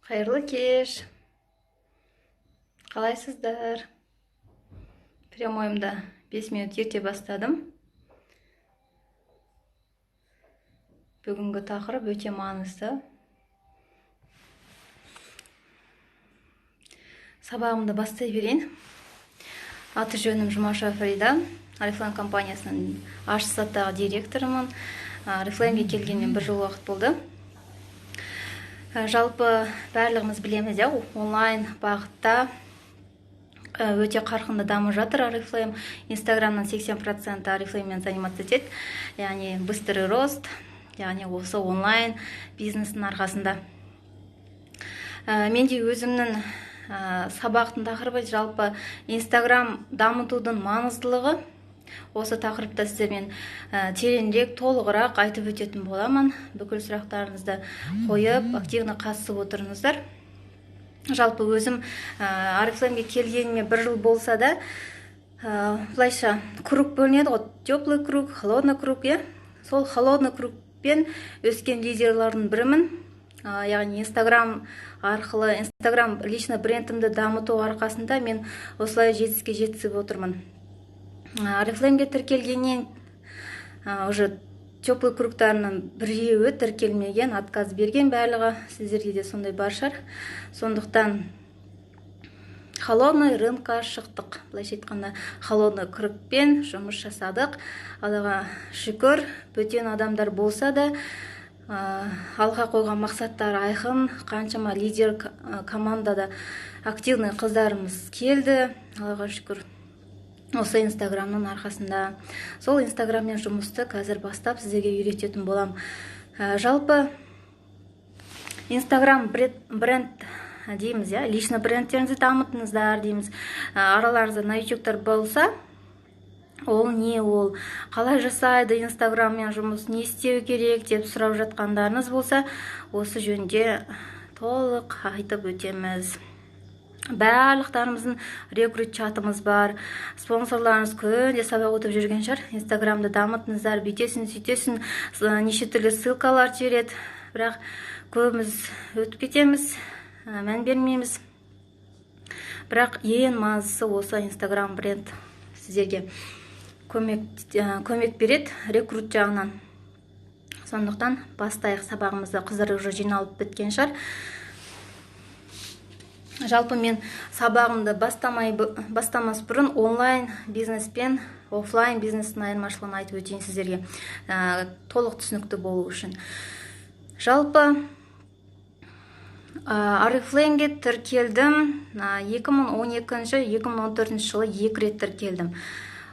Қайырлы кеш. Қалайсыздар? Прямойымда 5 минут ерте бастадым. Бүгінгі тақырып өте маңызды. Сабағымды бастай берейін. Аты жөнім Жұмаша Фарида. Oriflame компаниясының ашық саттағы директорымын. Oriflameге келгенмен 1 жыл уақыт болды. Жалпы барлығымыз білеміз, онлайн бағытта өте қарқынды дамып жатыр Oriflame. Инстаграмнан 80% Oriflameмен заниматься етеді. Яғни быстрый рост, яғни осы онлайн бизнестің арқасында. Менде өзімнің сабақтың тақырыбы жалпы Инстаграм дамытудың маңыздылығы. Осы тақырыпта сіздермен тереңірек, толығырақ айтып өтетін боламын. Бүкіл сұрақтарыңызды қойып, активно қатысып отырыңыздар. Жалпы өзім Oriflameге келгеніме 1 жыл болса да, былайша круг бөлінеді ғой, теплый круг, холодный круг, сол холодный кругпен өскен лидерлардың бірімін. Яғни Инстаграм арқылы, Инстаграм лично брендімді дамыту арқасында мен осылай жетістікке жеткізіп отырмын. Oriflameге тіркелгеннен уже теплый кругтарының біреуі тіркелмеген, отказ берген барлығы. Сіздерге де сондай бар шығар. Сондықтан холодный рынокқа шықтық. Былайша айтқанда холодный кругпен жұмыс жасадық. Аллаға шүкір, бөтен адамдар болса да алға қойған мақсаттар айқын, қаншама лидер командада активный қыздарымыз келді. Аллаға шүкір. Осы Инстаграмның арқасында. Сол Инстаграммен жұмысты қазір бастап сіздерге үйрететін болам. Жалпы Инстаграм бренд дейміз, лично брендтеріңізді дамытыңыздар дейміз. Араларыңызда новичоктар болса, ол не ол? Қалай жасайды Инстаграммен жұмыс, не істеу керек деп сұрап жатқандарыңыз болса, осы жөнінде толық айтып өтеміз. Барлықтарымыздың рекрут чатымыз бар. Спонсорларыңыз күнде сабақ өтіп жүрген шығар. Инстаграмды дамытыңыздар, бүйтесін, сөйтесін, неше түрлі ссылкалар жібереді. Бірақ көбіміз өтіп кетеміз, мән бермейміз. Бірақ ең маңыздысы осы Инстаграм бренд сіздерге көмек береді рекрут жағынан. Сондықтан бастайық сабағымызды. Қыздар уже жиналып біткен шығар. Жалпы мен сабағымды бастамас бұрын онлайн бизнес пен офлайн бизнестің айырмашылығын айтып өтейін сіздерге, толық түсінікті болу үшін. Жалпы Oriflameге тіркелдім 2012-2014 жылы 2 рет тіркелдім.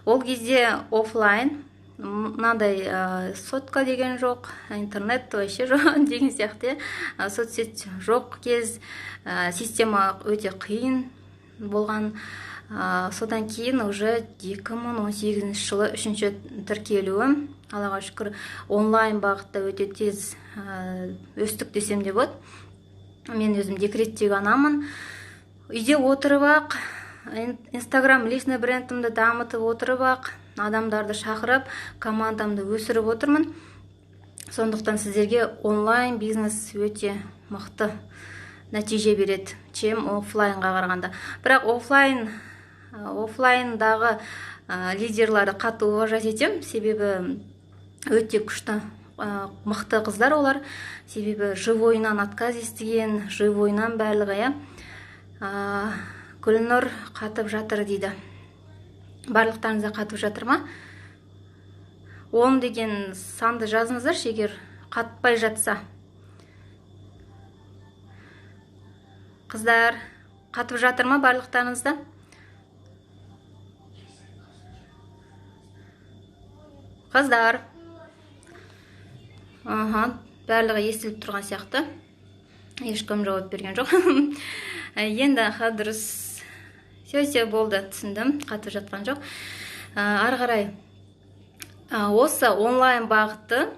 Ол кезде офлайн, мынандай сотка деген жоқ, интернет вообще жоқ деген сияқты, соцсет жоқ кез, система өте қиын болған. Содан кейін уже 2018 жылы 3-ші тіркелуім. Аллаға шүкір, онлайн бағытта өте тез өстік десем де болады. Мен өзім декреттегі анамын. Үйде отырып ақ, Инстаграм личный брендімді дамытып отырып ақ, адамдарды шақырып, командамды өсіріп отырмын. Сондықтан сіздерге онлайн бизнес өте мықты нәтиже береді, чем офлайнға қарағанда. Бірақ офлайндағы лидерларды қатты уважать етем, себебі өте күшті, мықты қыздар олар. Себебі живойынан отказ естіген, живойынан барлығы, Гүлнұр қатып жатыр дейді. Барлықтарыңызда қатып жатыр ма? 10 деген санды жазыңыздар, егер қатпай жатса. Қыздар, қатып жатыр ма барлықтарыңызда? Қыздар. Барлығы естіліп тұрған сияқты. Ешкім жауап берген жоқ. Енді дұрыс. Сөйсе болды, түсіндім, қатып жатқан жоқ. Ары қарай, осы онлайн бағытты,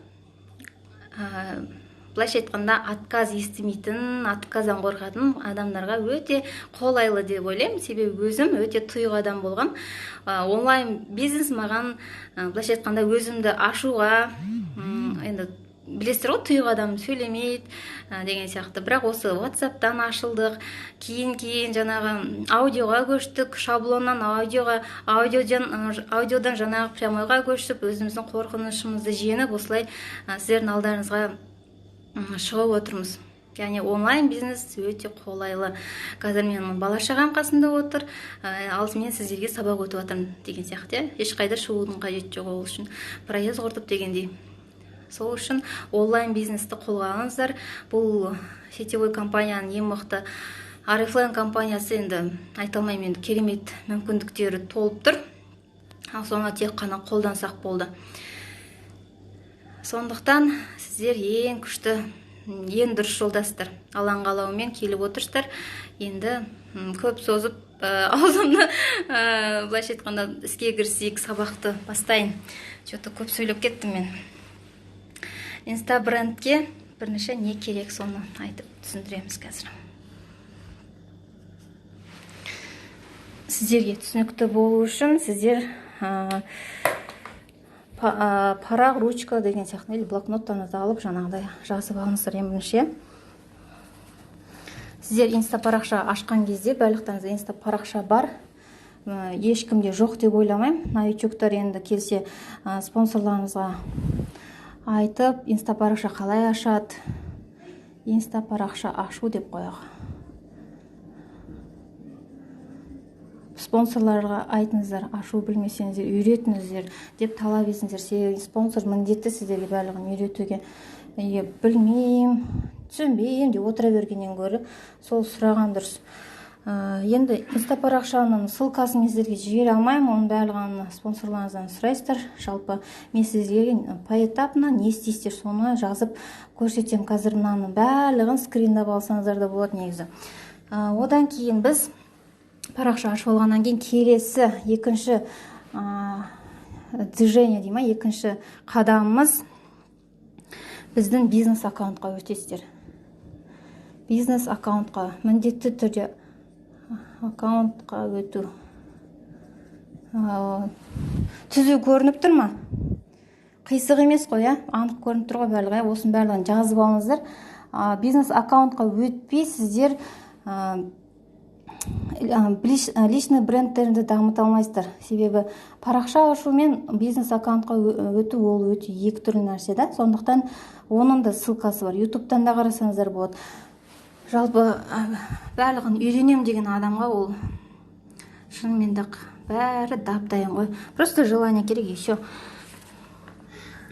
былайша айтқанда, отказ естімейтін, отказдан қорқатын адамдарға өте қолайлы деп ойлаймын. Себебі өзім өте тұйық адам болғам. Онлайн бизнес маған, былайша айтқанда, өзімді ашуға, енді білесіздер ғой, тұйық адам сөйлемейді деген сияқты. Бірақ осы WhatsApp-тан ашылдық, кейін жаңағы аудиоға көштік, шаблоннан аудиодан жаңағы прямойға көшіп, өзіміздің қорқынышымызды жеңіп, осылай сіздердің алдарыңызға шығып отырмыз. Яғни онлайн бизнес өте қолайлы. Қазір менің бала шағам қасында отыр, ал мен сіздерге сабақ өтіп жатырмын деген сияқты. Ешқайда шығудың қажеті жоқ ол үшін. Проезд құртып дегендей. Сол үшін онлайн бизнесті қолға алыңыздар. Бұл сетевой компанияның ең мықты Oriflame компаниясы, енді айта алмаймын, енді керемет мүмкіндіктері толып тұр. Ал соны тек қана қолдансақ болды. Сондықтан сіздер ең күшті, ең дұрыс жолдастар. Алаң қалауымен келіп отырсыздар. Енді көп созып аузымды былайша айтқанда іске кірісейік, сабақты бастайын. Что-то көп сөйлеп кеттім мен. Инстабрендке бірнеше не керек, соны айтып түсіндіреміз қазір. Сіздерге түсінікті болу үшін сіздер парақ, ручка деген сияқты, или блокноттарыңызды алып жаңағыдай жазып алыңыздар. Ең бірінші сіздер инста парақша ашқан кезде барлықтарыңызда инста парақша бар, ешкімде жоқ деп ойламаймын. Новичоктар енді келсе спонсорларыңызға айтып, инста парақша қалай ашады, инста парақша ашу деп қояғы. Спонсорларға айтыңыздар, ашу білмесеңіздер, үйретіңіздер деп талап етіңіздер. Себебі спонсор міндетті сіздерге барлығын үйретуге. Білмеймін, түсінбеймін деп отыра бергеннен гөрі сол сұраған дұрыс. Енді инста парақшаның ссылкасын мен сіздерге жібере алмаймын, оның барлығын спонсорларыңыздан сұрайсыздар. Жалпы мен сіздерге поэтапно не істейсіздер соны жазып көрсетемін. Қазір мынаның барлығын скриндап алсаңыздар да болады негізі. Одан кейін біз парақша ашып алғаннан кейін келесі екінші движение дейма, екінші қадамымыз біздің бизнес аккаунтқа өтесіздер. Бизнес аккаунтқа міндетті түрде аккаунтқа өту. Түзу көрініп тұр ма? Қисық емес қой, анық көрініп тұр ғой барлығы. Осының барлығын жазып алыңыздар. Бизнес аккаунтқа өтпей сіздер личный брендтерді дамыта алмайсыздар. Себебі парақша ашу мен бизнес аккаунтқа өту ол өте екі түрлі нәрсе да. Сондықтан оның да ссылкасы бар. Ютубтан да қарасаңыздар болады. Жалпы барлығын үйренем деген адамға ол шынымен де бәрі дап-дайын ғой. Просто желание керек и все.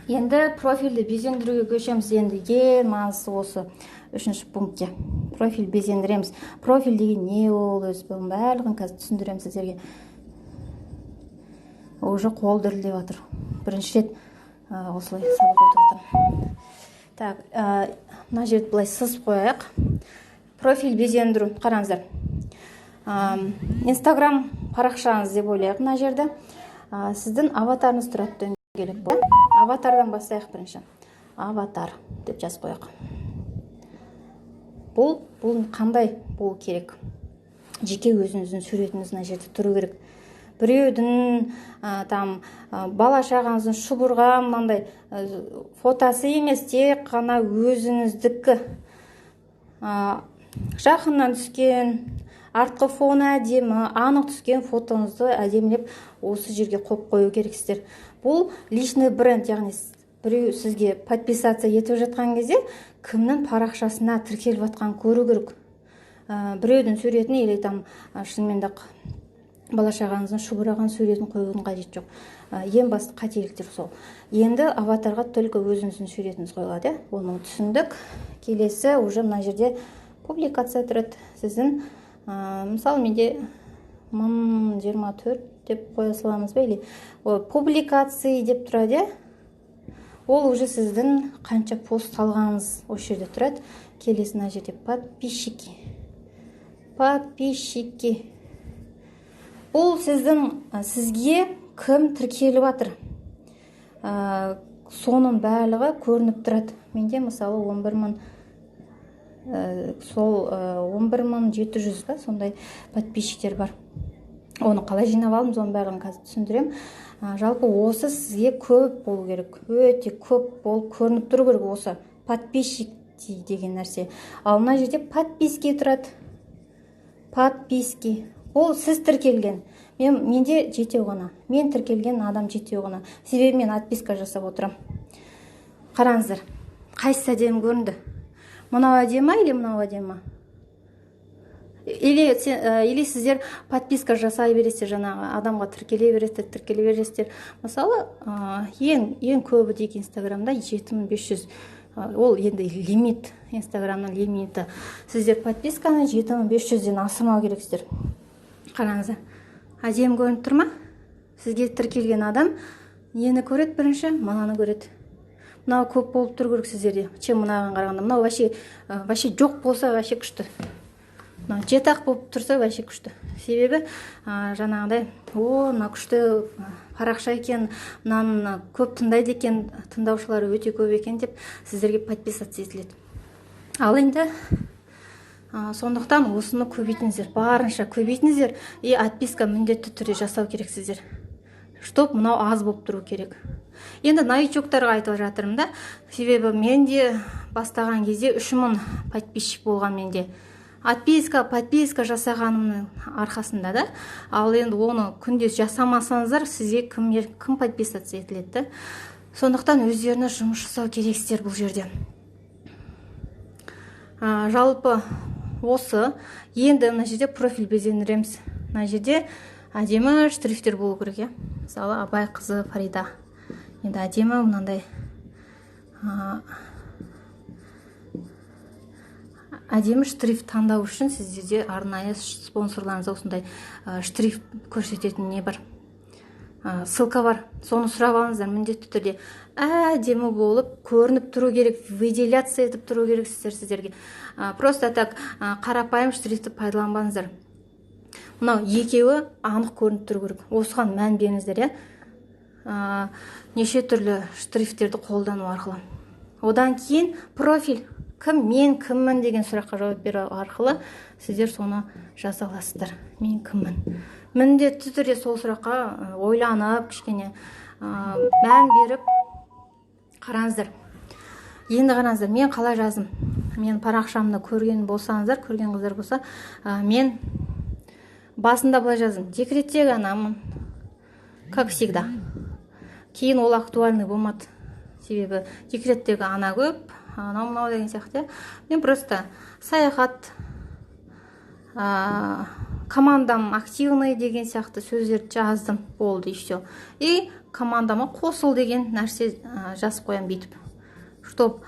Енді профильді безендіруге көшеміз. Енді ең маңыздысы осы үшінші пунктте. Профиль безендіреміз. Профиль деген не ол, өз барлығын қазір түсіндіремін сіздерге. Уже қол дірілдеп жатыр. Бірінші рет осылай сабақ өтіп жатырмын. Так, мына жерді былай сызып қояйық. Профиль безендіру, қараңыздар. Инстаграм парақшаңыз деп ойлайық мына жерді. Сіздің аватарыңыз тұрады дөңгелек. Аватардан бастайық бірінші. Аватар деп жазып қояйық. Бұл қандай болу керек? Жеке өзіңіздің суретіңіз мына жерде тұру керек. Біреудің бала шағаңыздың шұбырған мынандай фотосы емес, тек қана өзіңіздікі. Жақыннан түскен, артқы фоны әдемі, анық түскен фотоңызды әдемілеп осы жерге қойып қою керексіздер. Бұл личный бренд, яғни біреу сізге подписация етіп жатқан кезде кімнің парақшасына тіркеліп жатқан көру керек. Біреудің суретін или шынымен де бала шағаңыздың шұбыраған суретін қоюдың қажеті жоқ. Ең басты қателіктер сол. Енді аватарға только өзіңіздің суретіңіз қойылады. Оны түсіндік. Келесі уже мына жерде публикация тұрады. Сіздің мысалы менде 1024 деп қоя саламыз ба, или публикация деп тұрады. Ол уже сіздің қанша пост алғаныңыз осы жерде тұрады. Келесі мына жерде подписчики. Бұл сізге кім тіркеліп жатыр. Соның барлығы көрініп тұрады. Менде мысалы 11.700 сондай подписчиктер бар. Оны қалай жинап алдым, соның барлығын қазір түсіндірем. Жалпы осы сізге көп болу керек, өте көп болып көрініп тұру керек осы подписчик деген нәрсе. Ал мына жерде подписки тұрады. Подписки. Ол сіз тіркелген. Менде жетеу ғана. Мен тіркелген адам жетеу ғана. Себебі мен отписка жасап отырам. Қараңыздар. Қайсысы әдемі көрінді? Мынау әдемі или мынау әдемі? Или сіздер подписка жасай бересіздер, жаңағы адамға тіркеле бересіздер. Мысалы, ең көбі дейік Инстаграмда 7500. Ол енді лимит, Инстаграмның лимиті. Сіздер подписканы 7500-ден асырмау керексіздер. Қараңыздар. Әдемі көрініп тұр ма? Сізге тіркелген адам нені көреді бірінші? Мынаны көреді. Мынау көп болып тұр керек сіздерде. Мынаған қарағанда. Мынау вообще жоқ болса, вообще күшті. Жетақ болып тұрса вообще күшті. Себебі жаңағыдай, мына күшті парақша екен, мынаны көп тыңдайды екен, тыңдаушылары өте көп екен деп сіздерге подписаться етіледі. Ал енді сондықтан осыны көбейтіңіздер, барынша көбейтіңіздер, и отписка міндетті түрде жасау керексіздер. Чтоб мынау аз болып тұру керек. Енді новичоктарға айтып жатырмын да, себебі менде бастаған кезде 3000 подписчик болған менде. Подписка жасағанымның арқасында да. Ал енді оны күнде жасамасаңыздар, сізге кім подписаться етіледі. Сондықтан өздеріне жұмыс жасау керексіздер бұл жерде. Жалпы осы енді мына жерде профиль безендіреміз. Мына жерде әдемі шрифттер болу керек. Мысалы, Абай қызы Фарида. Енді әдемі мынандай әдемі шрифт таңдау үшін сіздерде арнайы спонсорларыңызда осындай шрифт көрсететін не бар, ссылка бар. Соны сұрап алыңыздар, міндетті түрде әдемі болып көрініп тұру керек, выделяться етіп тұру керек сіздерге. Просто так қарапайым шрифтті пайдаланбаңыздар. Мынау екеуі анық көрініп тұру керек. Осыған мән беріңіздер, неше түрлі шрифттерді қолдану арқылы. Одан кейін профиль. Мен кіммін деген сұраққа жауап беру арқылы сіздер соны жаза аласыздар. Мен кіммін? Міндетті түрде сол сұраққа ойланып, кішкене мән беріп қараңыздар. Енді қараңыздар, мен қалай жаздым? Мен парақшамды көрген болсаңыздар, көрген қыздар болса, мен басында былай жаздым. Декреттегі анамын, как всегда. Кейін ол актуальный болмады. Себебі декреттегі ана көп, мынау деген сияқты. Мен просто саяхат, командам активный деген сияқты сөздерді жаздым, болды, и все. И командама қосыл деген нәрсе жазып қоям бүйтіп. Чтоб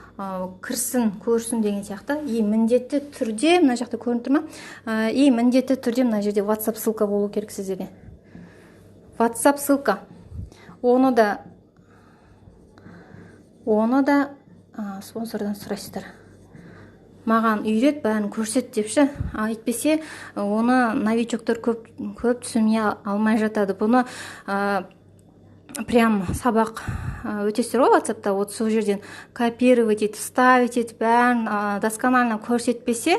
кірсін, көрсін деген сияқты. И міндетті түрде, мына жақта көрініп тұр ма? И міндетті түрде мына жерде WhatsApp ссылка болу керек сіздерге. WhatsApp ссылка. Оны да спонсордан сұрайсыздар. Маған үйрет, бәрін көрсет депші. Айтпесе, оны новичоктар көп түсіне алмай жатады. Бұны прям сабақ өтесіздер ғой WhatsApp'та, вот сол жерден копировать етіп, ставить етіп, бәрін досконально көрсетпесе,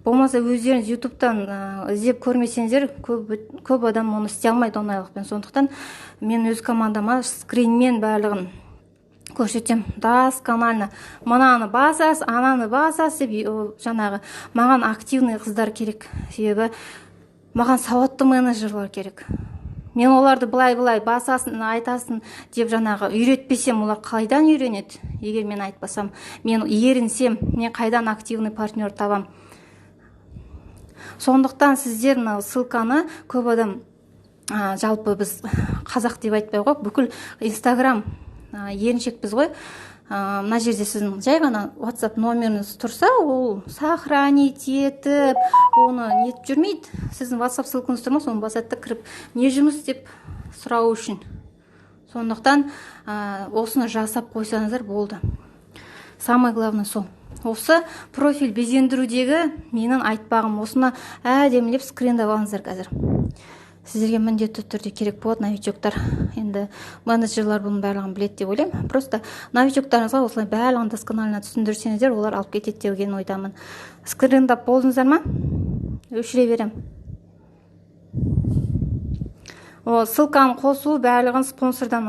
болмаса өздеріңіз YouTube'тан іздеп көрмесеңіздер, көп адам оны істей алмайды оңайлықпен. Сондықтан мен өз командама скринмен барлығын көрсетем, досконально. Мынаны басас, ананы басас деп, жаңағы маған активный қыздар керек. Себебі маған сауатты менеджерлар керек. Мен оларды былай басасын, айтасын деп жаңағы үйретпесем, олар қайдан үйренеді? Егер мен айтпасам, мен ерінсем, мен қайдан активный партнер табам? Сондықтан сіздер ссылканы көп адам, жалпы біз қазақ деп айтпай ғой, бүкіл Инстаграм еріншекпіз ғой. Мына жерде сіздің жай ғана WhatsApp номеріңіз тұрса, ол сохранить етіп, оны нетіп жүрмейді. Сіздің WhatsApp ссылкаңыз тұрмаса, оны басатта кіріп, не жұмыс деп сұрау үшін. Сондықтан осыны жасап қойсаңыздар болды. Самое главное сол. Осы профиль безендірудегі менің айтпағым, осыны әдемілеп скриндап алыңыздар қазір. Сіздерге міндетті түрде керек болады, новичоктар. Енді менеджерлар бұның барлығын біледі деп ойлаймын. Просто новичоктарыңызға осылай барлығын досконально түсіндірсеңіздер, олар алып кетеді деген ойдамын. Скриндап болдыңыздар ма? Өшіре берем. ссылканы қосу барлығын спонсордан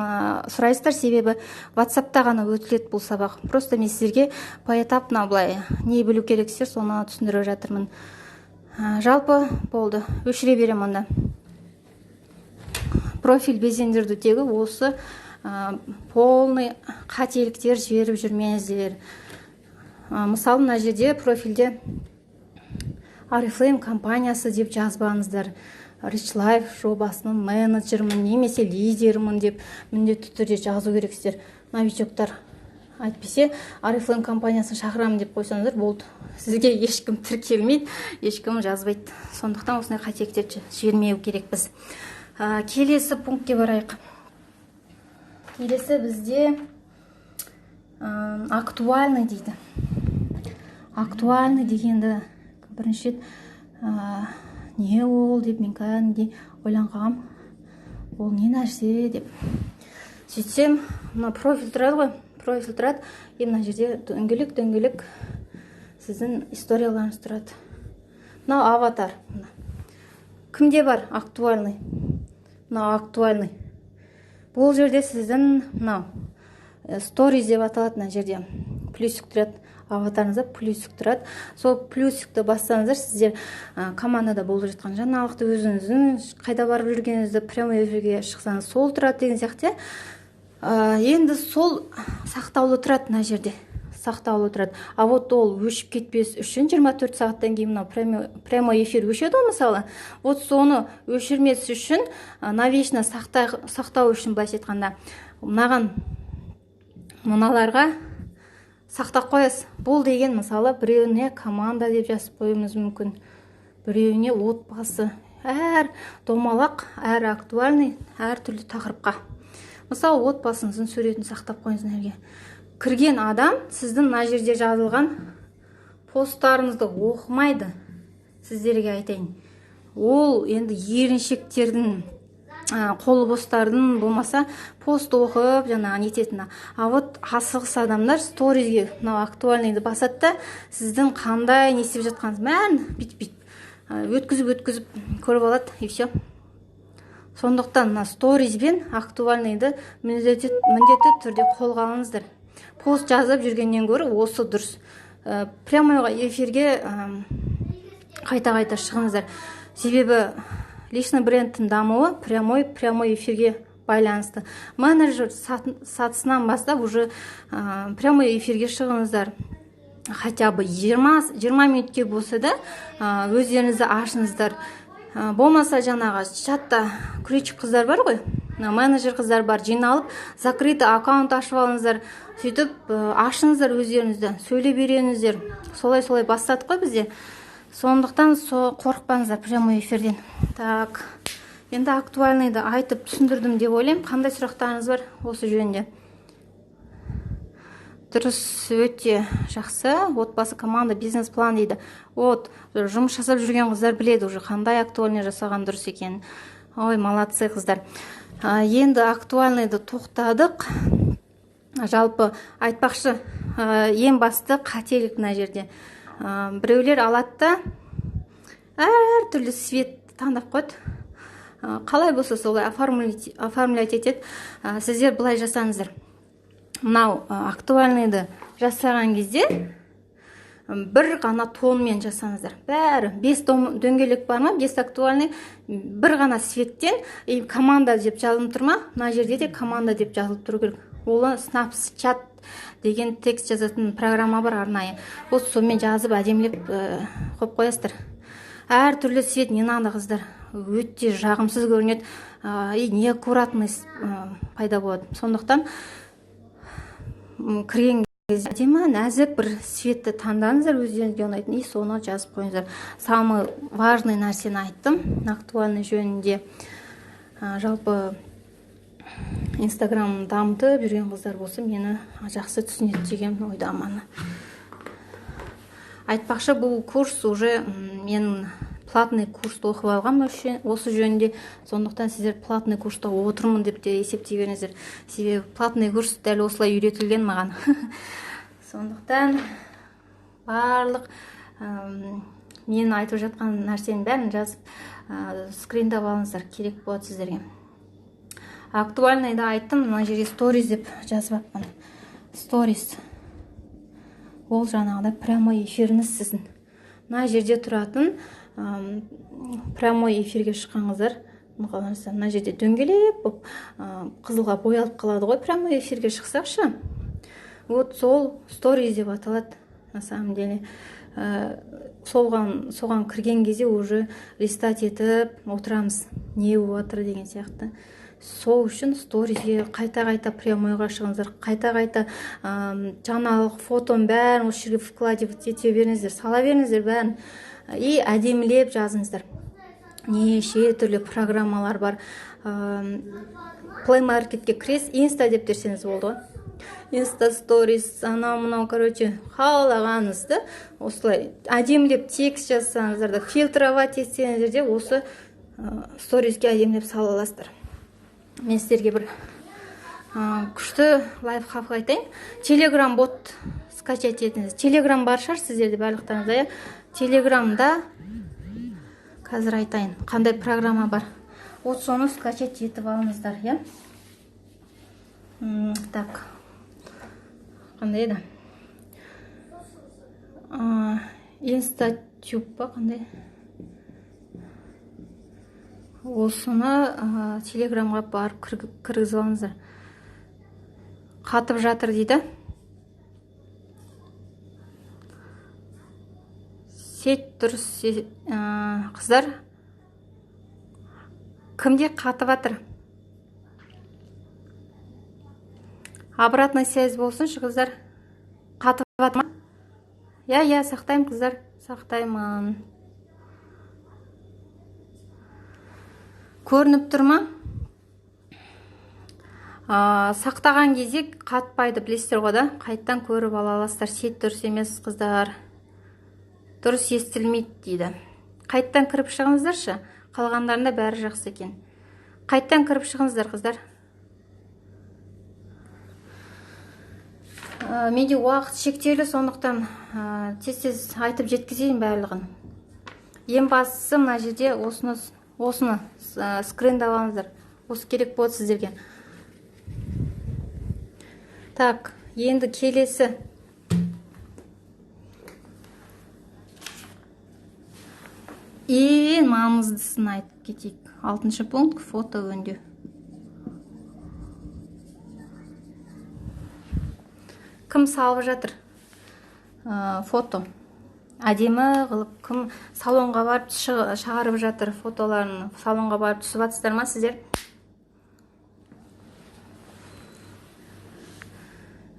сұрайсыздар, себебі WhatsAppта ғана өтіледі бұл сабақ. Просто мен сіздерге поэтапно былай не білу керексіздер, соны түсіндіріп жатырмын. Жалпы болды, өшіре берем онда. Профиль безендірудегі осы полный қателіктер жіберіп жүрмеңіздер. Мысалы, мына жерде профильде Oriflame компаниясы деп жазбаңыздар. Rich Life жобасының менеджермін немесе лидермін деп міндетті түрде жазу керексіздер. Новичоктар айтпесе Oriflame компаниясын шақырамын деп қойсаңыздар, болды. Сізге ешкім тіркелмейді, ешкім жазбайды. Сондықтан осындай қателіктерді жібермеу керекпіз. Келесі пунктке барайық. Келесі бізде актуальный дейді. Актуальный дегенді бірінші не ол деп мен кәдімгідей ойланғам. Ол не нәрсе деп. Сөйтсем, мына профиль тұрады ғой. Профиль тұрады. Мына жерде дөңгелек сіздің историяларыңыз тұрады. Мына аватар. Кімде бар актуальный? Мына актуальный. Бұл жерде сіздің мынау stories деп аталады. Мына жерде плюсик тұрады. Аватарыңызда плюсик тұрады. Сол плюсикті бассаңыздар, сіздер командада болып жатқан жаңалықты, өзіңіздің қайда барып жүргеніңізді прямой эфирге шықсаңыз сол тұрады деген сияқты. Енді сол сақтаулы тұрады мына жерде. Сақтаулы тұрады. А вот ол өшіп кетпес үшін 24 сағаттан кейін мынау прямой эфир өшеді ғой мысалы. Вот соны өшірмес үшін, навечно сақтау үшін былайша айтқанда, мыналарға сақтап қоясыз. Бұл деген мысалы біреуіне команда деп жазып қоюымыз мүмкін. Біреуіне отбасы. Әр домалақ, әр актуальный, әр түрлі тақырыпқа. Мысалы отбасыңыздың суретін сақтап қойыңыз нәрге. Кірген адам сіздің мына жерде жазылған посттарыңызды оқымайды. Сіздерге айтайын. Ол енді еріншектердің қолы бостардың болмаса пост оқып жаңағы нететіні. А вот асығыс адамдар сторизге актуальныйды басады да, сіздің қандай не істеп жатқаныңыз бәрін бүйтіп өткізіп көріп алады, и все. Сондықтан сториз бен актуальныйды міндетті түрде қолға алыңыздар. Пост жазып жүргеннен гөрі осы дұрыс. Прямой эфирге қайта шығыңыздар. Себебі личный брендтің дамуы прямой эфирге байланысты. Менеджер сатысынан бастап уже прямой эфирге шығыңыздар. Хотя бы 20 минутке болса да өздеріңізді ашыңыздар. Болмаса жаңағы чатта күречік қыздар бар ғой, менеджер қыздар бар, жиналып закрытый аккаунт ашып алыңыздар. Сөйтіп ашыңыздар өздеріңізді, сөйлей беріңіздер. Солай бастадық қой бізде. Сондықтан қорықпаңыздар прямой эфирден. Так, енді актуальныйды айтып түсіндірдім деп ойлаймын. Қандай сұрақтарыңыз бар осы жөнінде? Дұрыс, өте жақсы. Отбасы, команда, бизнес план дейді. Жұмыс жасап жүрген қыздар біледі уже қандай актуальный жасаған дұрыс екен. Ой, молодцы қыздар. Енді актуальныйды тоқтадық. Жалпы айтпақшы, ең басты қателік мына жерде. Біреулер алады да әр түрлі свет таңдап қойды. Қалай болса солай оформлять етеді. Сіздер былай жасаңыздар. Мынау актуальныйды жасаған кезде бір ғана тонмен жасаңыздар. Бәрі 5 дөңгелек бар ма, 5 актуальный, бір ғана светтен команда деп жазылып тұр ма? Мына жерде де команда деп жазылып тұру керек. Ол Snapchat деген текст жазатын программа бар арнайы. Осы сонымен жазып әдемілеп қойып қоясыздар. Әр түрлі свет не надо қыздар. Өте жағымсыз көрінеді, неаккуратность пайда болады. Сондықтан кірген кезде әдемі нәзік бір светті таңдаңыздар, өздеріңізге ұнайтын, соны жазып қойыңыздар. Самый важный нәрсені айттым актуальный жөнінде. Жалпы Инстаграм дамытып жүрген қыздар болса, мені жақсы түсінеді деген ойдамын. Айтпақшы, бұл курс уже мен платный курсты оқып алғам осы жөнінде. Сондықтан сіздер платный курста отырмын деп те есептегеніңіздер. Себебі платный курс дәл осылай үйретілген маған. Сондықтан барлық мен айтып жатқан нәрсенің бәрін жазып скриндап алыңыздар, керек болады сіздерге. Актуальныйда айттым, мына жерге сторис деп жазып атпын. Сторис. Ол жаңағыдай прямой эфиріңіз сіздің. Мына жерде тұратын прямой эфирге шыққаңыздар. Мына жерде дөңгелек болып қызылға боялып қалады ғой, прямой эфирге шықсақшы. Вот сол сторис деп аталады. На самом деле соған кірген кезде уже листать етіп отырамыз, не болып жатыр деген сияқты. Сол үшін сторизге қайта-қайта прямойға шығыңыздар, қайта-қайта жаңалық фотон бәрін осы жерге вкладывать ете беріңіздер, сала беріңіздер бәрін, и әдемілеп жазыңыздар. Неше түрлі программалар бар. Play Marketке кіресіз, инста деп терсеңіз болды ғой. Инста сторис, анау-мынау, короче, қалағаныңызды осылай әдемілеп текст жазсаңыздар да, фильтровать етсеңіздер де осы сториске әдемілеп сала аласыздар. Мен сіздерге бір күшті лайфхак айтайын. Телеграм бот скачать етіңіз. Телеграм бар шығар сіздерде барлықтарыңызда. Телеграмда қазір айтайын, қандай программа бар. Вот соны скачать етіп алыңыздар, я? Так. Қандай еді? Инстатюб па, қандай? Осыны телеграмға барып кіргізіп алыңыздар. Қатып жатыр дейді. Сет дұрыс қыздар. Кімде қатып жатыр? Обратный связь болсыншы қыздар. Қатып жатыр ма? Я сақтаймын қыздар, сақтаймын. Көрініп тұр ма? Сақтаған кезде қатпайды, білесіздер ғой да. Қайттан көріп ала аласыздар. Сет дұрыс емес қыздар. Дұрыс естілмейді дейді. Қайттан кіріп шығыңыздаршы. Қалғандарында бәрі жақсы екен. Қайттан кіріп шығыңыздар қыздар. Менде уақыт шектеулі, сондықтан тез-тез айтып жеткізейін барлығын. Ең бастысы мына жерде осыны скриндап алыңыздар. Осы керек болды сіздерге. Так, енді келесі. Ең маңыздысын айтып кетейік. 6-шы пункт фото өңдеу. Кім салып жатыр? Фото. Әдемі қылып, кім салонға барып шығарып жатыр фотоларын, салонға барып түсіп атсыздар ма сіздер?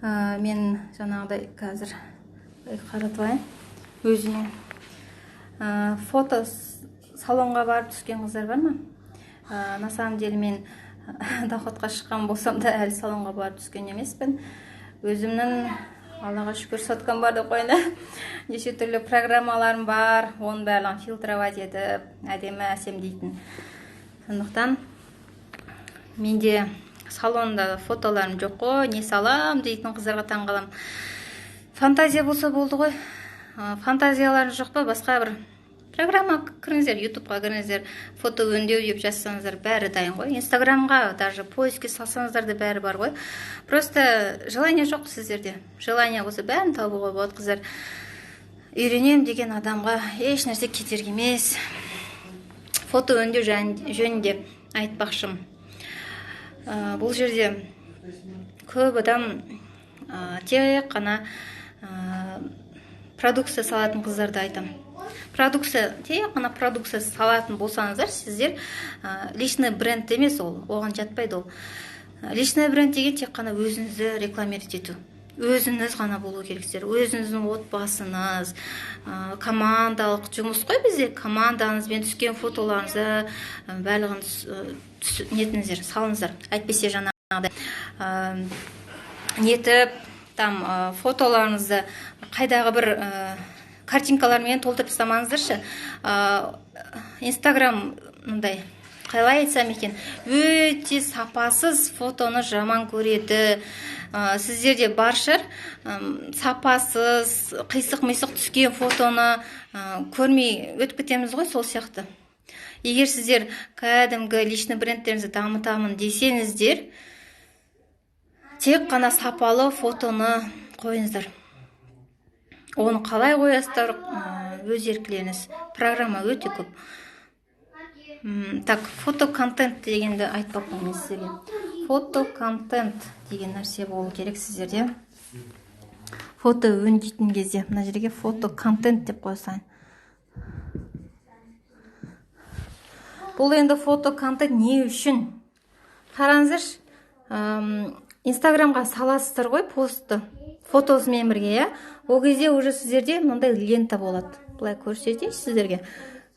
Мен жаңағыдай қазір қаратып өзіне. Фото салонға барып түскен қыздар бар ма? На самом деле мен доходқа шыққан болсам да әлі салонға барып түскен емеспін. Өзімнің Аллаға шүкір соткам бар деп қойды. Неше түрлі программаларым бар, оның барлығын фильтровать етіп, әдемі әсемдейтін. Сондықтан менде салонда фотоларым жоқ қой, не салам дейтін қыздарға таңғалам. Фантазия болса болды ғой. Фантазияларың жоқ па, басқа бір программа кіріңіздер, ютубқа кіріңіздер, фото өңдеу деп жазсаңыздар, бәрі дайын ғой. Инстаграмға даже поиске салсаңыздар да бәрі бар ғой. Просто желание жоқ сіздерде. Желание болса бәрін табуға болады қыздар. Үйренем деген адамға еш нәрсе кедергі емес. Фото өңдеу жөнінде айтпақшым. Бұл жерде көп адам тек қана продукция салатын қыздарды айтам. Тек қана продукция салатын болсаңыздар, сіздер личный бренд емес ол, оған жатпайды ол. Личный бренд деген тек қана өзіңізді рекламировать ету. Өзіңіз ғана болу керексіздер. Өзіңіздің отбасыңыз, командалық жұмыс қой бізде. Командаңызбен түскен фотоларыңызды барлығын нетіңіздер, салыңыздар. Әйтпесе жаңағыдай нетіп, там фотоларыңызды қайдағы бір картинкалармен толтырып тастамаңыздаршы. Инстаграм мындай қалай айтсам екен, өте сапасыз фотоны жаман көреді. Сіздерде бар шығар, сапасыз, қисық-мисық түскен фотоны көрмей өтіп кетеміз ғой, сол сияқты. Егер сіздер кәдімгі личный брендтеріңізді дамытамын десеңіздер, тек қана сапалы фотоны қойыңыздар. Оны қалай қоясыздар, өз еркілеріңіз. Программа өте көп. Так, фотоконтент дегенді айтпақпын мен сіздерге. Фотоконтент деген нәрсе болу керек сіздерде. Фото өңдейтін кезде мына жерге фотоконтент деп қойсаң. Бұл енді фотоконтент не үшін? Қараңыздаршы, Инстаграмға саласыздар ғой постты, фотосымен бірге, ол кезде уже сіздерде мындай лента болады. Бұлай көрсетейін сіздерге.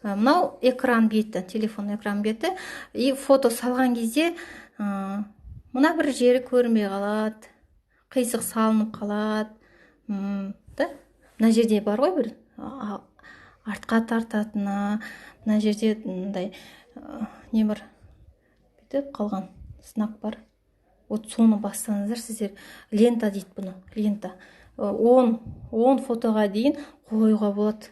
Мынау экран беті, телефон экран беті, и фото салған кезде мына бір жері көрінбей қалады, қисық салынып қалады. Мына жерде бар ғой бір артқа тартатыны, мына жерде мындай не бар, бүйтіп қалған знак бар. Вот соны бассаңыздар, сіздер лента дейді бұны, лента. 10 фотоға дейін қоюға болады.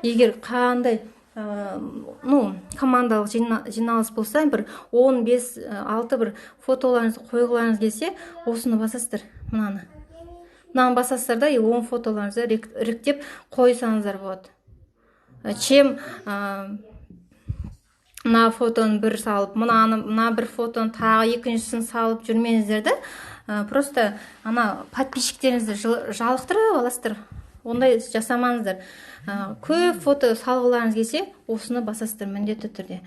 Егер қандай командалық жиналыс болса, бір 15-6 бір фотоларыңызды қойғыларыңыз келсе, осыны басасыздар, мынаны басасыздар да, 10 фотоларыңызды іріктеп қойсаңыздар болады. Чем мына фотоны бір салып, мына бір фотоны тағы екіншісін салып жүрмеңіздер да, просто подписчиктеріңізді жалықтырып аласыздар. Ондай жасамаңыздар. Көп фото салғыларыңыз келсе, осыны басасыздар міндетті түрде.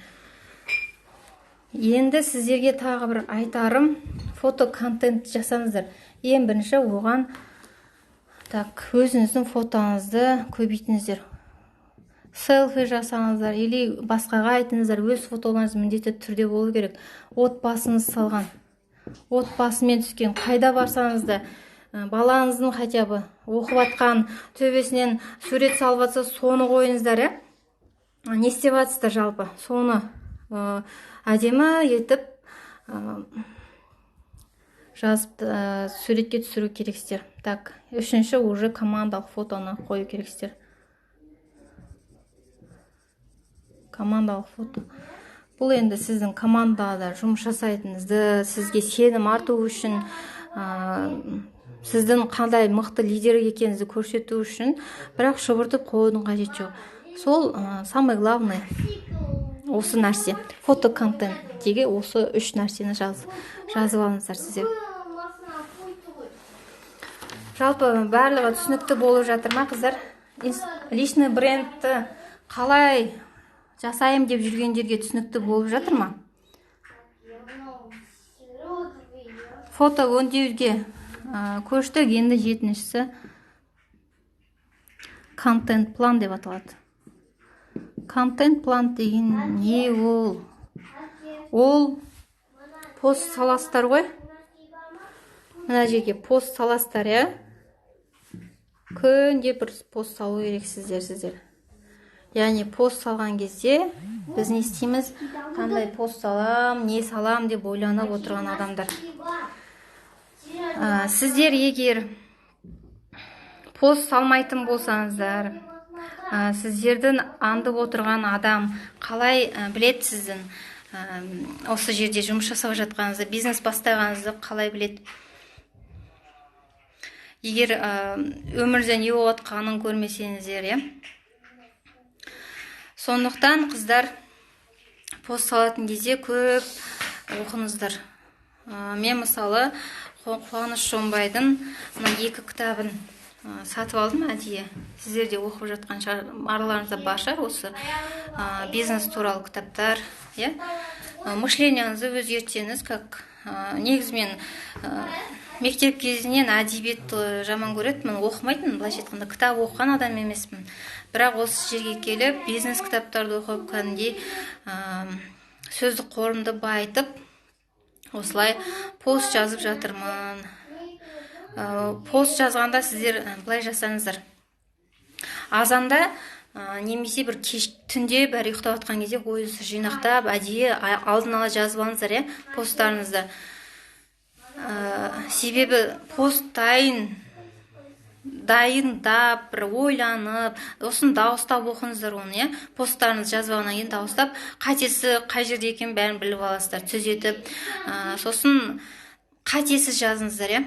Енді сіздерге тағы бір айтарым, фотоконтент жасаңыздар. Ең бірінші оған өзіңіздің фотоңызды көбейтіңіздер. Селфи жасаңыздар, или басқаға айтыңыздар, өз фотоларыңыз міндетті түрде болу керек. Отбасыңыз салған, отбасымен түскен, қайда барсаңыз да, балаңыздың хотя бы оқып атқан төбесінен сурет салып атса, соны қойыңыздар, не істеп атсыздар жалпы? Соны әдемі етіп жазып суретке түсіру керексіздер. Так, үшінші уже командалық фотоны қою керексіздер. Командалық фото. Бұл енді сіздің командада жұмыс жасайтыныңызды, сізге сенім арту үшін, сіздің қандай мықты лидер екеніңізді көрсету үшін, бірақ шұбыртып қоюдың қажеті жоқ. Сол самый главный осы нәрсе. Фотоконтенттегі осы 3 нәрсені жазып алыңыздар сіздер. Жалпы барлығы түсінікті болып жатыр ма, қыздар? Личный брендті қалай жасайым деп жүргендерге түсінікті болып жатыр ма? Фото өңдеуге көштік, енді жетіншісі контент план деп аталады. Контент план деген не ол? Ол пост саласыздар ғой? Мына жерге пост саласыздар, күнде бір пост салу керексіздер. Яғни пост салған кезде біз не істейміз? Қандай пост салам, не салам деп ойланып отырған адамдар. Сіздер егер пост салмайтын болсаңыздар, сіздердің аңдып отырған адам қалай білет сіздің осы жерде жұмыс жасап жатқаныңызды, бизнес бастағаныңызды қалай білет? Егер өмірде не болып жатқанын көрмесеңіздер, сондықтан қыздар пост салатын кезде көп оқыңыздар. Мен мысалы Қуаныш Шонбайдың 2 кітабын сатып алдым әдейі. Сіздер де оқып жатқан шығар, араларыңызда бар шығар осы бизнес туралы кітаптар. Мышлениеңізді өзгертсеңіз, как негізімен мектеп кезінен әдебиетті жаман көретінмін, оқымайтынмын, былайша айтқанда кітап оқыған адам емеспін. Бірақ осы жерге келіп, бизнес кітаптарды оқып, кәдімгідей сөздік қорымды байытып, осылай пост жазып жатырмын. Пост жазғанда сіздер былай жасаңыздар. Азанда немесе бір кеш түнде бәрі ұйықтап жатқан кезде ойыңызды жинақтап, әдейі алдын ала жазып алыңыздар, посттарыңызды. Себебі пост дайын дайындап, бір ойланып, осыны дауыстап оқыңыздар оны, иә. Посттарыңызды жазбағаннан кейін дауыстап, қатесі қай жерде екенін бәрін біліп аласыздар, түзетіп. Сосын қатесіз жазыңыздар, иә.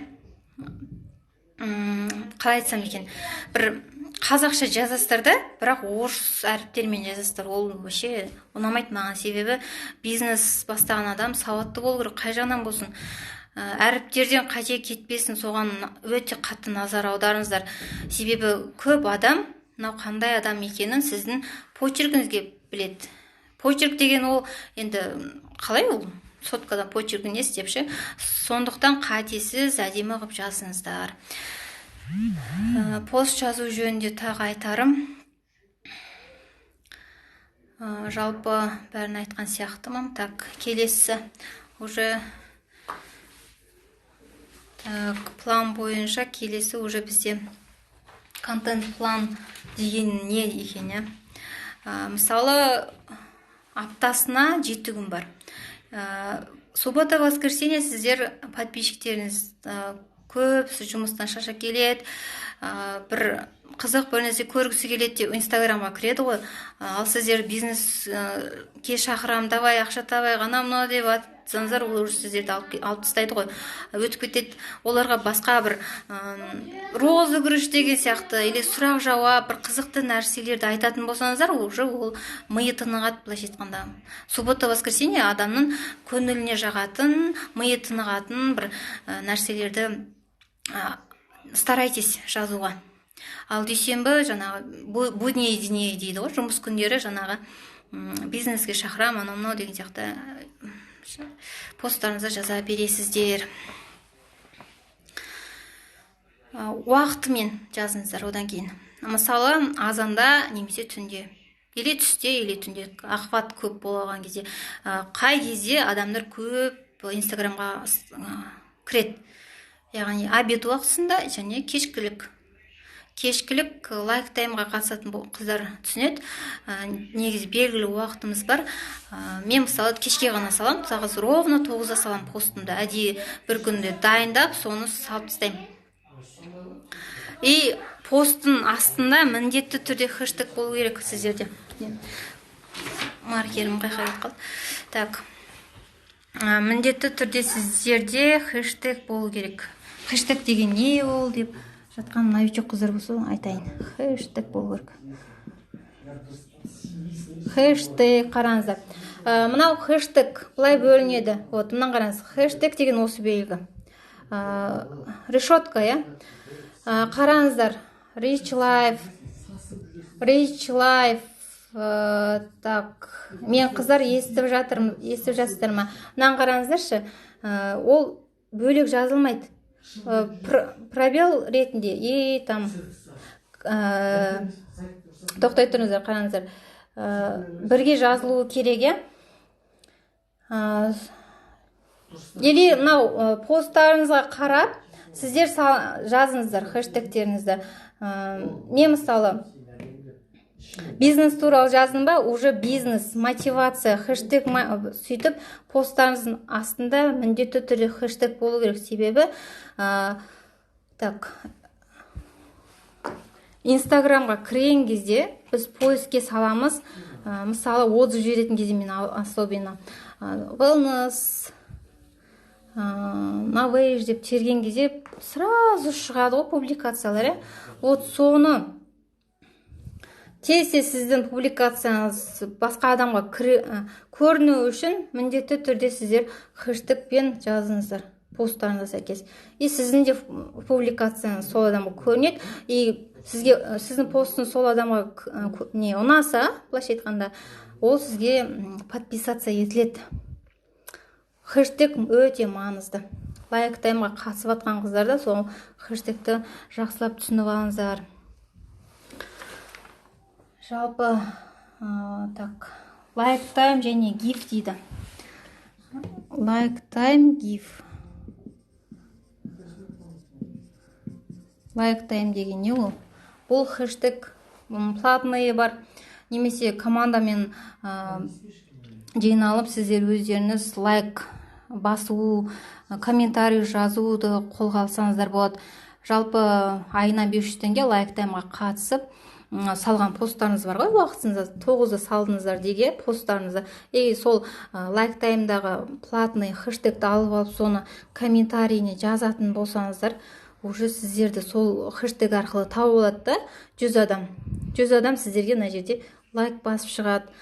Қалай айтсам екен, бір қазақша жазасыздар да, бірақ орыс әріптермен жазасыздар. Ол вообще ұнамайды маған, себебі бизнес бастаған адам сауатты болу керек, қай жағынан болсын. Әріптерден қате кетпесін, соған өте қатты назар аударыңыздар. Себебі көп адам, мынау қандай адам екенін сіздің почеркіңізге біледі. Почерк деген ол енді қалай ол? Соткада почеркі не істеп ше? Сондықтан қатесіз әдемі қылып жазыңыздар. Пост жазу жөнінде тағы айтарым. Жалпы бәрін айтқан сияқтымын. Так, келесі уже план бойынша келесі уже бізде контент план деген не екен, мысалы аптасына 7 күн бар. Суббота, воскресенье сіздер подписчиктеріңіз көбісі жұмыстан шаша келеді, бір қызық бір нәрсе көргісі келеді деп инстаграмға кіреді ғой. Ал сіздер бизнеске шақырамын, давай ақша табай ғана мынау деп атсаңыздар, ол уже сіздерді алып тастайды ғой, өтіп кетеді. Оларға басқа бір розыгрыш деген сияқты или сұрақ жауап, бір қызықты нәрселерді айтатын болсаңыздар, уже ол миы тынығады, былайша айтқанда. Суббота, воскресенье адамның көңіліне жағатын, миы тынығатын бір нәрселерді старайтесь жазуға. Ал дүйсенбі жаңағы будний дни дейді ғой, жұмыс күндері жаңағы бизнеске шақырам, анау деген сияқты посттарыңызды жаза бересіздер. Уақытымен жазыңыздар одан кейін. Мысалы азанда немесе түнде, или түсте, или түнде, ақпарат көп болған кезде, қай кезде адамдар көп инстаграмға кіреді. Яғни обед уақытысында және кешкілік лайк таймға қатысатын қыздар түсінеді. Негізі белгілі уақытымыз бар. Мен мысалы кешке ғана салам, сағат ровно 9-да салам постымды. Әдейі бір күнде дайындап, соны салып тастаймын. И посттың астында міндетті түрде хэштег болу керек сіздерде. Маркерім қайқайып қалды. Так, міндетті түрде сіздерде хэштег болу керек. Хэштег деген не ол деп жатқан новичок қыздар болса айтайын. Хэштег болу керек. Хэштег қараңыздар. Мынау хэштег былай бөлінеді. Вот, мынан қараңыз. Хэштег деген осы белгі. Решетка, иә? Қараңыздар. Rich life. Так, мен қыздар естіп жатсыздар ма? Мынан қараңыздаршы. Ол бөлек жазылмайды. Пробел ретінде и там тоқтай тұрыңыздар, қараңыздар. Бірге жазылуы керек, иә? Или мынау посттарыңызға қарап, сіздер жазыңыздар хэштегтеріңізді. Мен мысалы бизнес туралы жаздым ба, уже бизнес, мотивация, хэштег сөйтіп посттарыңыздың астында міндетті түрде хэштег болу керек. Себебі так, инстаграмға кірген кезде біз поискке саламыз. Мысалы отзыв жіберетін кезде мен особенно wellness, новейж деп терген кезде сразу шығады ғой публикациялар. Вот соны тез сіздің публикацияңыз басқа адамға көріну үшін міндетті түрде сіздер хэштегпен жазыңыздар посттарыңызға сәйкес. И сіздің де публикацияңыз сол адамға көрінеді. И сіздің постыңыз сол адамға не ұнаса, былайша айтқанда, ол сізге подписаться етіледі. Хэштег өте маңызды. Лайк таймға қатысып атқан қыздарда сол хэштегті жақсылап түсініп алыңыздар. Жалпы так, лайк тайм және гиф дейді. Лайк тайм, гиф. Лайк тайм деген не ол? Бұл хэштег платные бар. Немесе командамен жиналып сіздер өздеріңіз лайк басу, комментарий жазуды қолға алсаңыздар болады. жалпы айына 500 теңге лайктаймға қатысып салған посттарыңыз бар ғой, уақытыңызда 9-ды салдыңыздар деге посттарыңызды, сол лайктаймдағы платный хэштегті алып алып соны комментарийіне жазатын болсаңыздар, уже сіздерді сол хэштег арқылы тауып алады да 100 адам сіздерге мына жерде лайк басып шығады,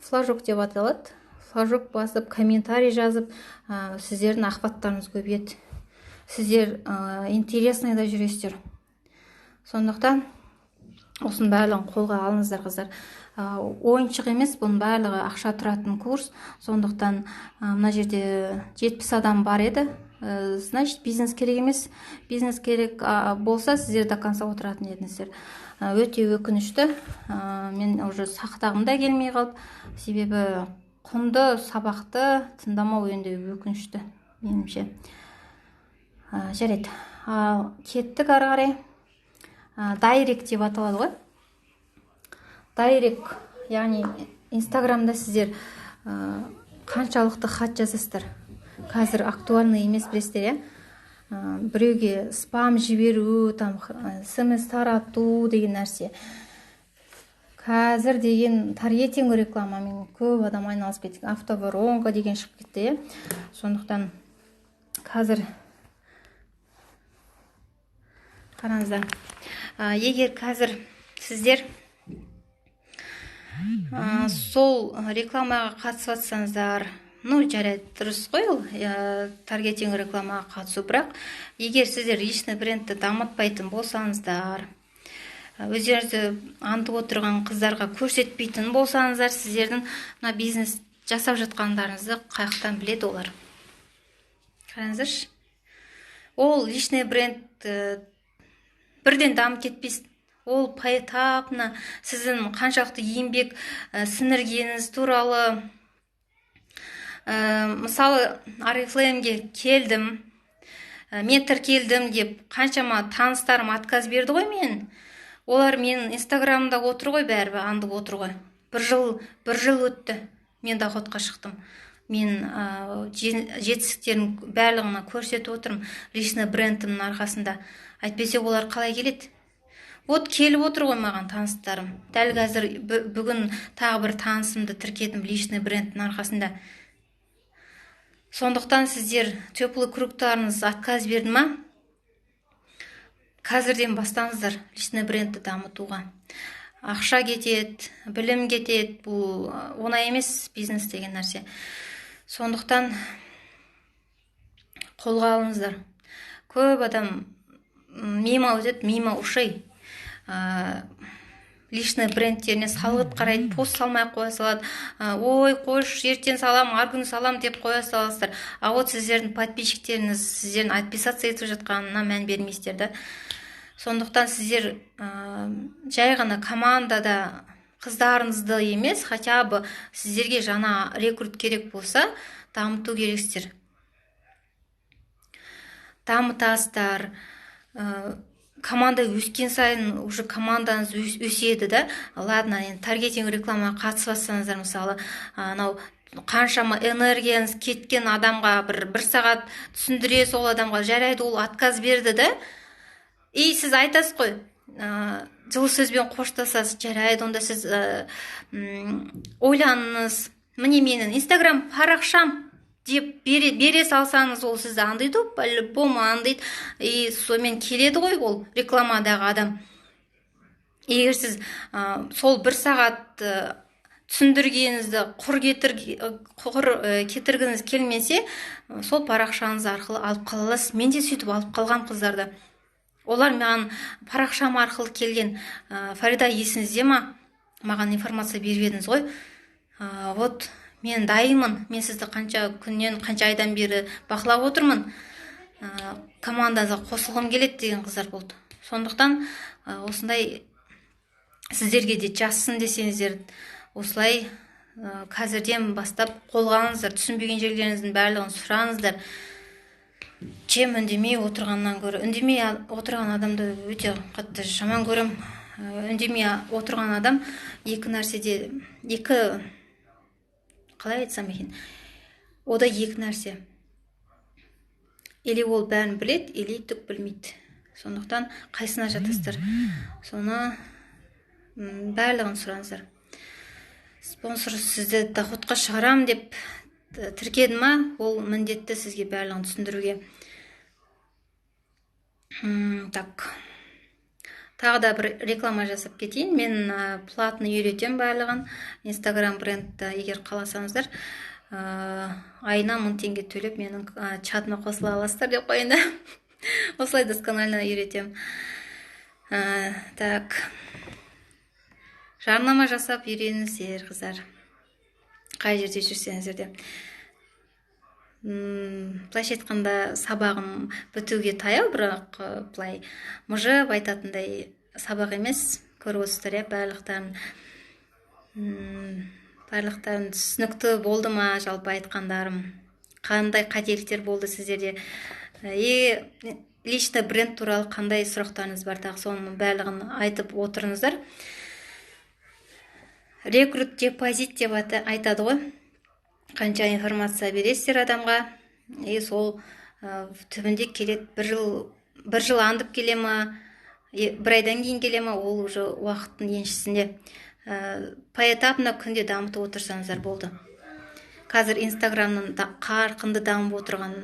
флажок деп аталады, флажок басып комментарий жазып сіздердің охваттарыңыз көбейеді, сіздер интересныйда жүресіздер. Сондықтан осының барлығын қолға алыңыздар қыздар. Ойыншық емес, бұның барлығы ақша тұратын курс. Сондықтан мына жерде 70 адам бар еді. Значит, бизнес керек емес. Бизнес керек болса, сіздер до конца отыратын едіңіздер. Өте өкінішті. Мен уже сақтағым да келмей қалып, себебі құнды сабақты тыңдамау енді өкінішті меніңше. Жарайды. Кеттік ары қарай. Дайрект деп аталады ғой. Дайрект, яғни инстаграмда сіздер қаншалықты хат жазасыздар. Қазір актуальный емес, білесіздер, біреуге спам жіберу, смс тарату деген нәрсе. Қазір деген таргетинг рекламамен көп адам айналысып кетті. Автоворонка деген шығып кетті. Сондықтан қазір қараңыздар. Егер қазір сіздер сол рекламаға қатысып жатсаңыздар, жарайды, дұрыс қой ол, таргетинг рекламаға қатысу, бірақ егер сіздер личный брендті дамытпайтын болсаңыздар, өздеріңізді аңдып отырған қыздарға көрсетпейтін болсаңыздар, сіздердің бизнес жасап жатқандарыңызды қаяқтан біледі олар. Қараңыздаршы, ол личный бренд бірден дамып кетпейсін. Ол поэтапно сіздің қаншалықты еңбек сіңіргеніңіз туралы, мысалы, Oriflame'ге келдім, мен тіркелдім деп қаншама таныстарым отказ берді ғой мен. Олар менің инстаграмымда отыр ғой, бәрібір аңдып отыр ғой. Бір жыл өтті, мен доходқа шықтым. Мен жетістіктерін барлығына көрсетіп отырмын личный брендімнің арқасында. Әйтпесе олар қалай келеді? Вот келіп отыр ғой маған таныстарым. Дәл қазір бүгін тағы бір танысымды тіркедім личный брендтің арқасында. Сондықтан сіздер теплый кругтарыңыз отказ берді ма? Қазірден бастаңыздар личный брендті дамытуға. Ақша кетеді, білім кетеді, бұл оңай емес бизнес деген нәрсе. Сондықтан қолға алыңыздар. Көп адам мимо өтеді, мимо ушей. Личный брендтеріне салғыт қарайды, пост салмай қоя салады. Ой, қойш, ертең салам, аргүні салам деп қоя саласыздар. Вот сіздердің подписчиктеріңіз сіздердің отписаться етіп жатқанына мән бермейсіздер да. Сондықтан сіздер жай ғана командада қыздарыңызды емес, хотя бы сіздерге жаңа рекрут керек болса, дамыту керексіздер. Дамытасыздар. Команда өскен сайын уже командаңыз өседі да. Ладно, таргетинг рекламаға қатысып жатсаңыздар, мысалы, қаншама энергияңыз кеткен адамға бір сағат түсіндіре, сол адамға жарайды, ол отказ берді да. И сіз айтасыз қой, жылы сөзбен қоштасасыз, жарайды, онда сіз ойланыңыз, міне менің инстаграм парақшам деп бере салсаңыз, ол сізді аңдайды, по-любому аңдайды, и сонымен келеді ғой ол рекламадағы адам. Егер сіз сол бір сағат түсіндіргеніңізді құр кетіргіңіз келмесе, сол парақшаңыз арқылы алып қала аласыз. Мен де сөйтіп алып қалған қыздарды. Олар маған парақшам арқылы келген. Фарида, есіңізде ма? Маған информация беріп едіңіз ғой. Вот мен дайынмын, мен сізді қанша күннен, қанша айдан бері бақылап отырмын, командаңызға қосылғым келеді деген қыздар болды. Сондықтан осындай сіздерге де жазсын десеңіздер, осылай қазірден бастап қолға алыңыздар, түсінбеген жерлеріңіздің барлығын сұраңыздар. Чем үндемей отырғаннан гөрі, үндемей отырған адамды өте қатты жаман көрем. Үндемей отырған адам қалай айтсам екен, ода екі нәрсе. Или ол бәрін білет, или түк білмейді. Сондықтан қайсына жатасыздар, соны барлығын сұраңыздар. Спонсор сізді доходқа шығарам деп тіркеді ма, ол міндетті сізге барлығын түсіндіруге. Так, тағы да бір реклама жасап кетейін. Мен платный үйретем барлығын. Инстаграм брендті егер қаласаңыздар, айына 1000 теңге төлеп менің чатыма қосыла аласыздар деп қойын да. Осылай досконально үйретем. Так, жарнама жасап үйреніңіздер, қыздар. Қай жерде жүрсеңіздер де. Былайша айтқанда сабағым бітуге таяу, бірақ былай мұжып айтатындай сабақ емес. Көріп отырсыздар, барлықтарын түсінікті болды ма, жалпы айтқандарым? Қандай қателіктер болды сіздерде? Лично бренд туралы қандай сұрақтарыңыз бар, тағы соның барлығын айтып отырыңыздар. Рекрут депозит деп айтады ғой. Қанша информация бересіздер адамға, сол түбінде келет, бір жыл андып келе ма, бір айдан кейін келе ма, ол уже уақыттың еншісінде. Поэтапно күнде дамытып отырсаңыздар болды. Қазір Инстаграмның қарқынды дамып отырған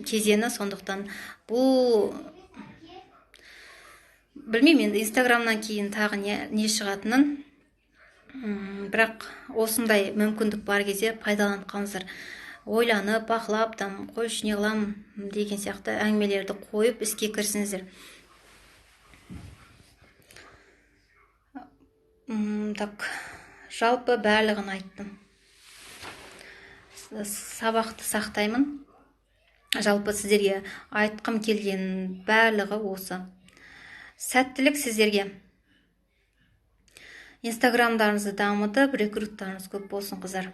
кезеңі, сондықтан бұл білмеймін, енді Инстаграмнан кейін тағы не шығатынын. Бірақ осындай мүмкіндік бар кезде пайдаланып қалыңыздар. Ойланып, бақылап, қойшы не қылам деген сияқты әңгімелерді қойып іске кірісіңіздер. Так, жалпы барлығын айттым. Сабақты сақтаймын. Жалпы сіздерге айтқым келген барлығы осы. Сәттілік сіздерге. Инстаграмдарыңызды дамытып, рекруттарыңыз көп болсын, қыздар.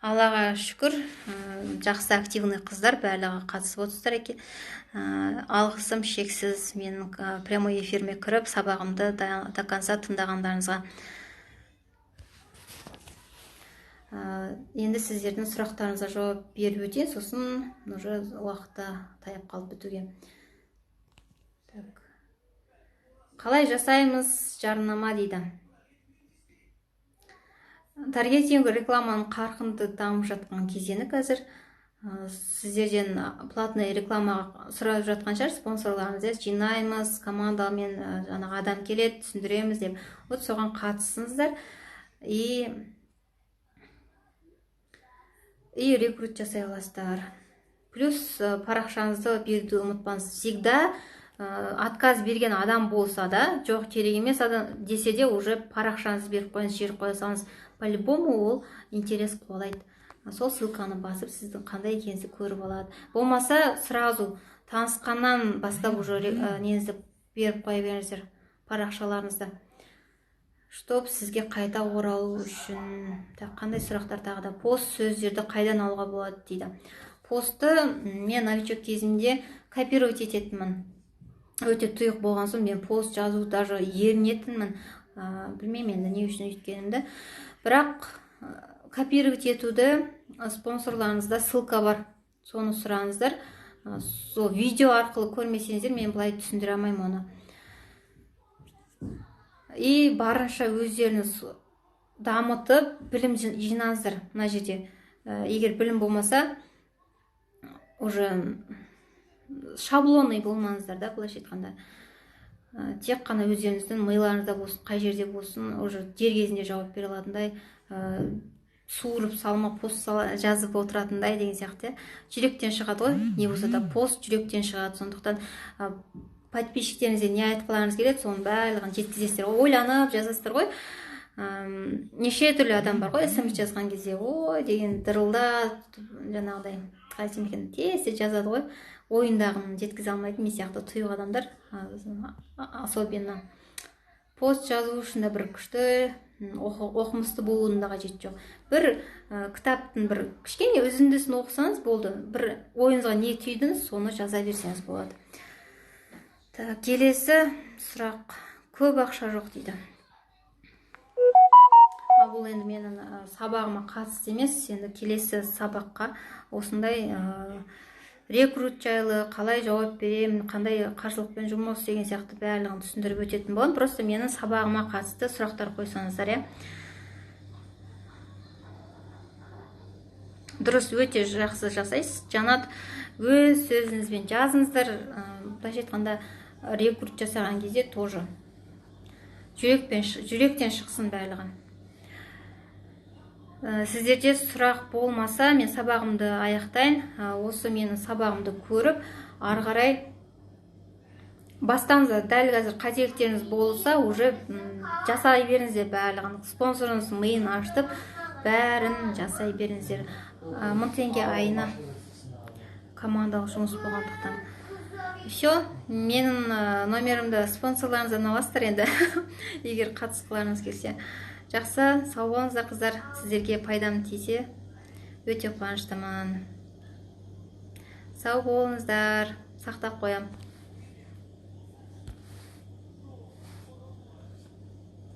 Аллаға шүкір, жақсы активный қыздар барлығы қатысып отырсыздар екен. Алғысым шексіз менің прямой эфирме кіріп, сабағымды до конца тыңдағандарыңызға. Енді сіздердің сұрақтарыңызға жауап беріп өтейін, сосын уже уақытта таяп қалып бітуге. Қалай жасаймыз жарнама дейді. Таргетинг рекламаның қарқынды дамып жатқан кезеңі қазір. Сіздерден платный рекламаға сұрап жатқан шығар, спонсорларыңызды жинаймыз, командамен адам келеді, түсіндіреміз деп. Вот соған қатысыңыздар. И рекрут жасай аласыздар. Плюс парақшаңызды беруді ұмытпаңыз. Всегда отказ берген адам болса да, жоқ керек емес адам десе де, уже парақшаңызды беріп қойыңыз, жіберіп қойсаңыз, по-любому ол интерес қуалайды. Сол ссылканы басып, сіздің қандай екеніңізді көріп алады. Болмаса, сразу танысқаннан бастап уже неңізді беріп қоя беріңіздер, парақшаларыңызды. Чтоб сізге қайта оралу үшін. Қандай сұрақтар тағы да? Пост сөздерді қайдан алуға болады дейді. Постты мен новичок кезімде копировать ететінмін. Өте тұйық болған соң мен пост жазу даже ерінетінмін. Білмеймін енді не үшін өйткенімді. Бірақ копировать етуді спонсорларыңызда ссылка бар. Соны сұраңыздар. Сол видео арқылы көрмесеңіздер, мен былай түсіндіре алмаймын оны. И барынша өздеріңіз дамытып, білім жинаңыздар мына жерде. Егер білім болмаса, уже шаблонный болмаңыздар да, былайша айтқанда. Тек қана өздеріңіздің миларыңызда болсын, қай жерде болсын, уже дер кезінде жауап бере алатындай, суырып салма пост жазып отыратындай деген сияқты. Жүректен шығады ғой, не болса да пост жүректен шығады. Сондықтан подписчиктеріңізге не айтқыларыңыз келеді, соның барлығын жеткізесіздер. Ойланып жазасыздар ғой. Неше түрлі адам бар ғой, смс жазған кезде, ой деген дырылда, жаңағыдай қайсым екен, тез жазады ғой. Ойындағын жеткізе алмайтын мен сияқты тұйық адамдар, особенно пост жазу үшін де бір күшті оқымысты болудың да қажеті жоқ. Бір кітаптың бір кішкене үзіндісін оқысаңыз болды. Бір ойыңызға не түйдіңіз, соны жаза берсеңіз болады. Келесі сұрақ. Көп ақша жоқ дейді. Бұл енді менің сабағыма қатысты емес, енді келесі сабаққа осындай рекрут жайлы, қалай жауап беремін, қандай қарсылықпен жұмыс деген сияқты барлығын түсіндіріп өтетін боламын. Просто менің сабағыма қатысты сұрақтар қойсаңыздар, иә. Дұрыс, өте жақсы жасайсыз. Жанат, өз сөзіңізбен жазыңыздар. Былайша айтқанда рекрут жасаған кезде тоже жүректен шықсын барлығы. Сіздерде сұрақ болмаса, мен сабағымды аяқтайын. Осы менің сабағымды көріп, ары қарай бастаңыздар. Дәл қазір қателіктеріңіз болса, уже жасай беріңіздер барлығын. Спонсорыңыз миын ашытып, бәрін жасай беріңіздер. 1000 теңге айына командалық жұмыс болғандықтан. Все, менің номерімді спонсорларыңыздан аласыздар енді, егер қатысқыларыңыз келсе. Жақсы, сау болыңыздар қыздар. Сіздерге пайдам тисе, өте қуаныштымын. Сау болыңыздар. Сақтап қоям.